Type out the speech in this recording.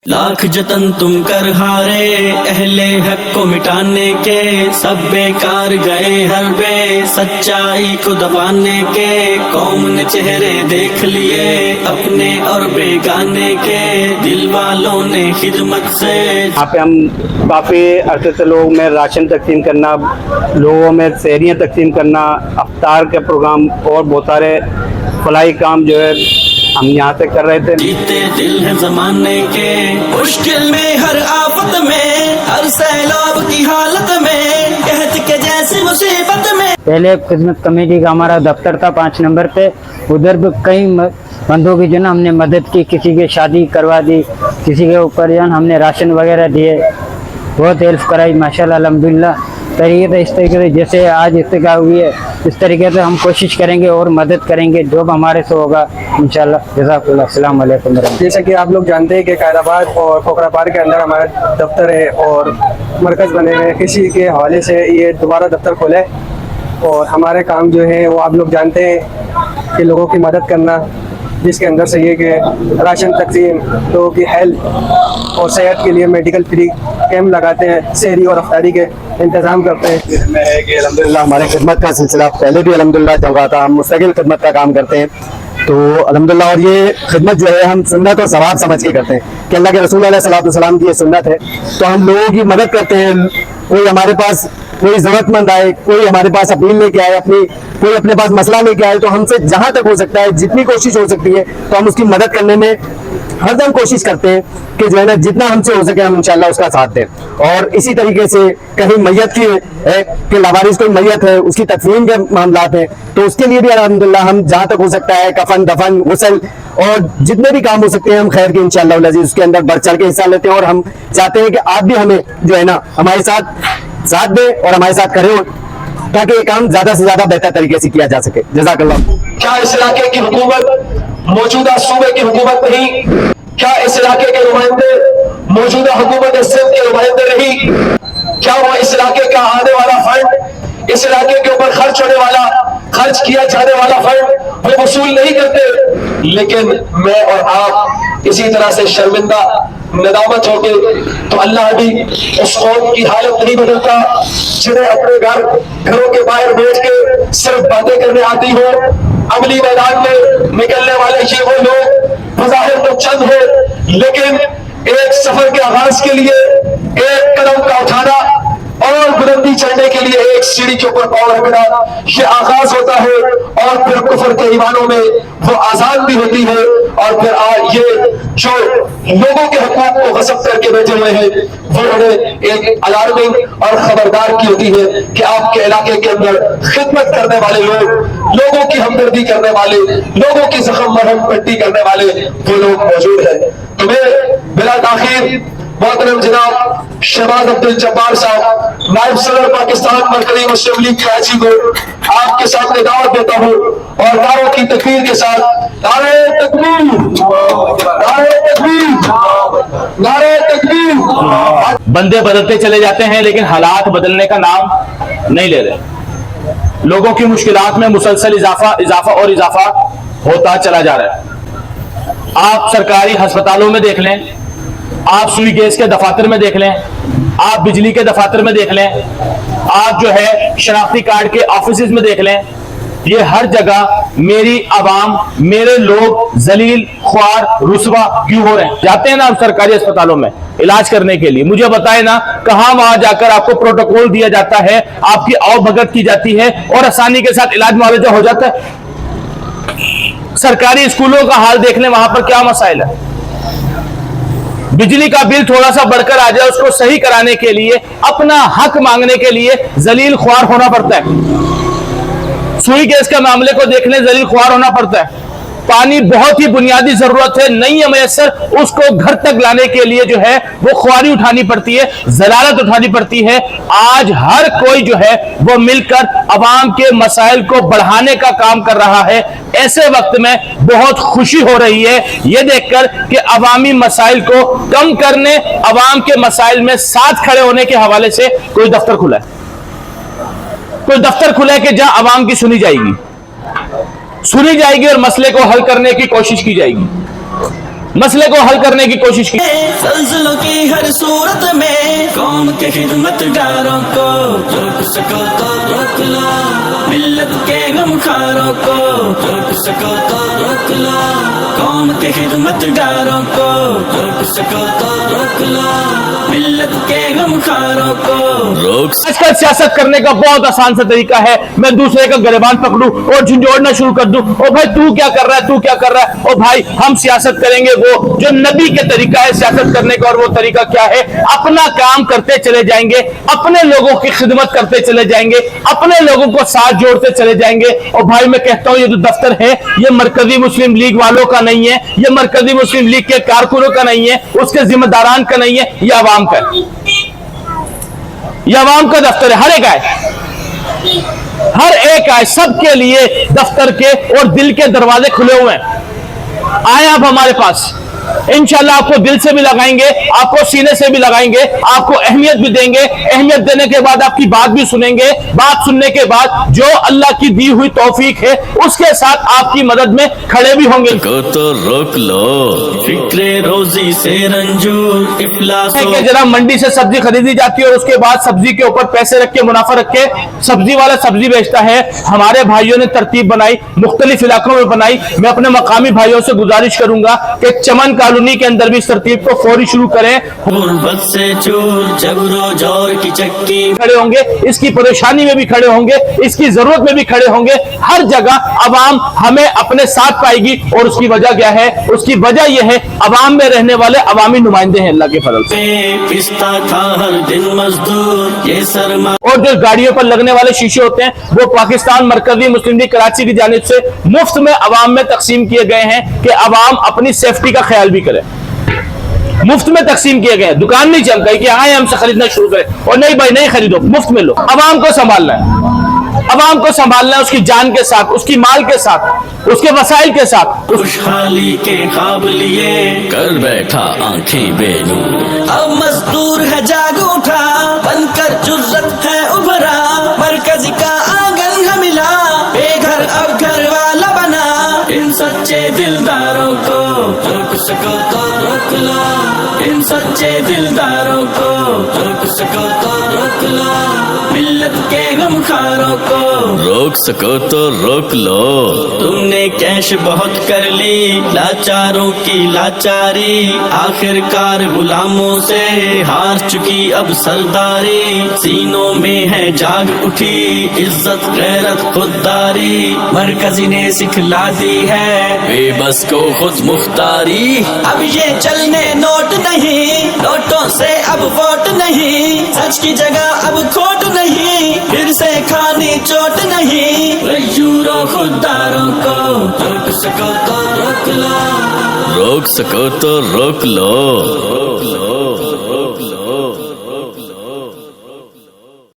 लाख जतन तुम कर हारे अहले हक को मिटाने के, सब बेकार गए हरबे सच्चाई को दबाने के। कौम ने चेहरे देख लिए अपने और बेगाने के, दिल वालों ने खिदमत से। यहाँ पे हम काफ़ी अरसे से लोगों में राशन तकसीम करना, लोगों में सहरियाँ तकसीम करना, अफ्तार के प्रोग्राम और बहुत सारे फलाई काम जो है हम यहाँ से कर रहे थे। जीते दिल है जमाने के, मुश्किल में हर आफत में, हर सैलाब की हालत में, कहत के जैसी मुसीबत में। पहले खिदमत कमेटी का हमारा दफ्तर था 5 नंबर पे, उधर भी कई बंदों की जो ना हमने मदद की, किसी की शादी करवा दी, किसी के ऊपर जो हमने राशन वगैरह दिए, बहुत हेल्प कराई माशाल्लाह अल्हम्दुलिल्लाह। तरीके से इस तरीके से जैसे आज इत्तेका हुई है इस तरीके से हम कोशिश करेंगे और मदद करेंगे जो हमारे से होगा इंशाल्लाह। जज़ाकुल्लाह। अस्सलाम वालेकुम। जैसा कि आप लोग जानते हैं कि कायदाबाद और खोखरापार के अंदर हमारा दफ्तर है और मरकज़ बने हुए हैं। किसी के हवाले से ये दोबारा दफ्तर खोला है और हमारे काम जो है वो आप लोग जानते हैं कि लोगों की मदद करना, जिसके अंदर से ये कि राशन तकसीम, लोगों की हेल्थ और सेहत के लिए मेडिकल फ्री कैंप लगाते हैं, सहरी और अफ्तारी के इंतज़ाम करते हैं। में है कि अल्हम्दुलिल्लाह हमारे खिदमत का सिलसिला पहले भी अल्हम्दुलिल्लाह चल रहा था, हम मुस्तकिल खिदमत का काम करते हैं तो अल्हम्दुलिल्लाह। और ये खिदमत जो है हम सुन्नत और सवाब समझ के करते हैं कि अल्लाह के रसूल अलैहिस्सलाम की ये सुन्नत है, तो हम लोगों की मदद करते हैं। कोई हमारे पास कोई ज़रूरतमंद आए, कोई हमारे पास अपील लेके आए, कोई अपने पास मसला लेके आए, तो हमसे जहाँ तक हो सकता है, जितनी कोशिश हो सकती है तो हम उसकी मदद करने में हरदम कोशिश करते हैं कि जो है ना जितना हमसे हो सके हम इंशाल्लाह उसका साथ दें। और इसी तरीके से कहीं मैयत की है कि लावारिस कोई मैयत है, उसकी तकसीम के मामलात हैं, तो उसके लिए भी अल्हम्दुलिल्लाह हम जहाँ तक हो सकता है कफन दफन गुस्ल और जितने भी काम हो सकते हैं हम खैर के इंशाल्लाह अज़ीज़ उसके अंदर बढ़ चढ़ के हिस्सा लेते हैं। और हम चाहते हैं कि आप भी हमें जो है ना हमारे साथ दें और हमारे साथ करें ताकि ये काम ज्यादा से ज्यादा बेहतर तरीके से किया जा सके। जज़ाकल्लाह। क्या इस इलाके की हुकूमत मौजूदा सूबे की हुकूमत नहीं? क्या इस इलाके के नुमाइंदे मौजूदा हुकूमत सिंध के नुमाइंदे नहीं? क्या वो इस इलाके का आने वाला फंड, इस इलाके के ऊपर खर्च किया जाने वाला फंड वो वसूल नहीं करते? लेकिन मैं और आप इसी तरह से शर्मिंदा नदामत हो गए तो अल्लाह भी उस कौम की हालत नहीं बदलता जिन्हें अपने घरों के बाहर बैठ के सिर्फ बातें करने आती हो। अमली मैदान में निकलने वाले ये वो लोग बज़ाहिर तो चंद हो, लेकिन एक सफर के आगाज के लिए एक कदम का उठाना और बुलंदी चढ़ने के लिए एक सीढ़ी के ऊपर पांव रखना, ये आगाज होता है और फिर कुफर के ईमानों में वो आजाद भी होती है। और फिर ये जो लोगों के हकूक को गस्ब करके बैठे हुए हैं वो उन्हें एक अलार्मिंग और खबरदार की होती है कि आपके इलाके के अंदर खिदमत करने वाले लोग, लोगों की हमदर्दी करने वाले, लोगों की जख्म मरहम पट्टी करने वाले वो लोग मौजूद हैं। तो मैं बिला ताखीर मोहतरम जनाब शहबाज अब्दुल जब्बार साहब नायब सदर पाकिस्तान मरकजी मुस्लिम लीग कराची को आपके सामने दावत देता हूँ और नारों की तकबीर के साथ नारे तकबीर, नारे तकबीर, नारे तकबीर। बंदे बदलते चले जाते हैं लेकिन हालात बदलने का नाम नहीं ले रहे। लोगों की मुश्किलात में मुसलसल इजाफा होता चला जा रहा है। आप सरकारी अस्पतालों में देख लें, आप सुई गैस के दफातर में देख लें, आप बिजली के दफातर में देख लें, आप जो है शनाख्ती कार्ड के ऑफिस में देख लें, ये हर जगह मेरी आवाम, मेरे लोग जलील ख्वार रुसवा क्यों हो रहे हैं? जाते हैं ना आप सरकारी अस्पतालों में इलाज करने के लिए, मुझे बताए ना कहां वहां जाकर आपको प्रोटोकॉल दिया जाता है, आपकी आओ भगत की जाती है और आसानी के साथ इलाज मुआवजा हो जाता है। सरकारी स्कूलों का हाल देख लें, वहां पर क्या मसाइल है। बिजली का बिल थोड़ा सा बढ़कर आ जाए, उसको सही कराने के लिए, अपना हक मांगने के लिए जलील ख्वार होना पड़ता है। सुई गैस के मामले को देखने जलील ख्वार होना पड़ता है। पानी बहुत ही बुनियादी जरूरत है, नहीं है मैसर, उसको घर तक लाने के लिए जो है वो ख्वारी उठानी पड़ती है, जलालत उठानी पड़ती है। आज हर कोई जो है वो मिलकर अवाम के मसाइल को बढ़ाने का काम कर रहा है। ऐसे वक्त में बहुत खुशी हो रही है ये देखकर कि अवामी मसाइल को कम करने, अवाम के मसाइल में साथ खड़े होने के हवाले से कोई दफ्तर खुला है, कोई दफ्तर खुला है कि जहां अवाम की सुनी जाएगी और मसले को हल करने की कोशिश की जाएगी। मसले को हल करने की कोशिश की। ज़ल्ज़लों की हर सूरत में कौम के खिदमतगारों को रोक सको तो रोक लो, मिल्लत के गमखारों को रोक सको तो रोक लो, कौम के खिदमतगारों को रोक सको तो रोक लो, मिल्लत के गमखारों को रोक। आजकल सियासत करने का बहुत आसान सा तरीका है, मैं दूसरे का गिरबान पकड़ूं और झंझोड़ना शुरू कर दूं, ओ भाई तू क्या कर रहा है, तू क्या कर रहा है। ओ भाई हम सियासत करेंगे वो जो नबी के तरीका है सियासत करने का, और वो तरीका क्या है, अपना काम करते चले जाएंगे, अपने लोगों की खिदमत करते चले जाएंगे, अपने लोगों को साथ जोड़ते चले जाएंगे। और भाई मैं कहता हूं ये जो दफ्तर है ये मरकजी मुस्लिम लीग वालों का नहीं है, ये मरकजी मुस्लिम लीग के कारकुनों का नहीं है, उसके जिम्मेदारान का नहीं है, ये आवाम का है, ये आवाम का दफ्तर है। हर एक आए सबके लिए दफ्तर के और दिल के दरवाजे खुले हुए हैं। आए आप हमारे पास, इंशाल्लाह आपको दिल से भी लगाएंगे, आपको सीने से भी लगाएंगे, आपको अहमियत भी देंगे, अहमियत देने के बाद आपकी बात भी सुनेंगे, बात सुनने के बाद जो अल्लाह की दी हुई तौफीक है उसके साथ आपकी मदद में खड़े भी होंगे। को तो रोक लो, फिक्रे रोजी से रंजूर इफलास है कि जरा मंडी से सब्जी खरीदी जाती है और उसके बाद सब्जी के ऊपर पैसे रख के मुनाफा रख के सब्जी वाला सब्जी बेचता है। हमारे भाइयों ने तरतीब बनाई, मुख्तलिफ इलाकों में बनाई। मैं अपने मकामी भाइयों से गुजारिश करूंगा कि चमन कॉलोनी के अंदर भी इस तरतीब को फौरी शुरू करें। गुर्बत से चूर जबरो जोर की चक्की खड़े होंगे, इसकी परेशानी में भी खड़े होंगे, इसकी जरूरत में भी खड़े होंगे। हर जगह अवाम हमें अपने साथ पाएगी और उसकी वजह क्या है, उसकी वजह यह है अवाम में रहने वाले अवामी नुमाइंदे हैं अल्लाह के फजल से। पिस्ता था हर दिन मजदूर ये सरमा। और जो गाड़ियों पर लगने वाले शीशे होते हैं वो पाकिस्तान मरकजी मुस्लिम लीग कराची की जानिब से मुफ्त में अवाम में तकसीम किए गए हैं कि अवाम अपनी सेफ्टी का ख्याल भी करें। मुफ्त में तकसीम किए गए हैं, दुकान नहीं चल गई कि आए हमसे खरीदना शुरू करें और नहीं भाई नहीं खरीदो, मुफ्त में लो। अवाम को संभालना है, अवाम को संभालना है उसकी जान के साथ, उसकी माल के साथ, उसके वसाइल के साथ। खुशहाली के ख्वाब लिए कर बैठा आंखें बेनूर, अब मजदूर है जाग उठा बनकर जुर्रत है उभरा, मरकज का आंगन है मिला बेघर अब घर वाला बना। इन सच्चे दिलदारों को रोक सको तो रोक लो, इन सच्चे दिलदारों को रोक सको तो रोक लो, मिल्लत के गमखारों को रोक सको तो रोक लो। तुमने कैश बहुत कर ली लाचारों की लाचारी, आखिरकार गुलामों से हार चुकी अब सरदारी। सीनों में है जाग उठी इज्जत गैरत खुददारी, मरकजी ने सिखला दी है बेबस को खुद मुख्तारी। अब ये चलने नोट नहीं, नोटों से अब वोट नहीं, सच की जगह अब खोट नहीं, फिर से खानी चोट नहीं। रयूरों खुददारों को रोक सको तो रोक लो, रोक सको तो रोक लो।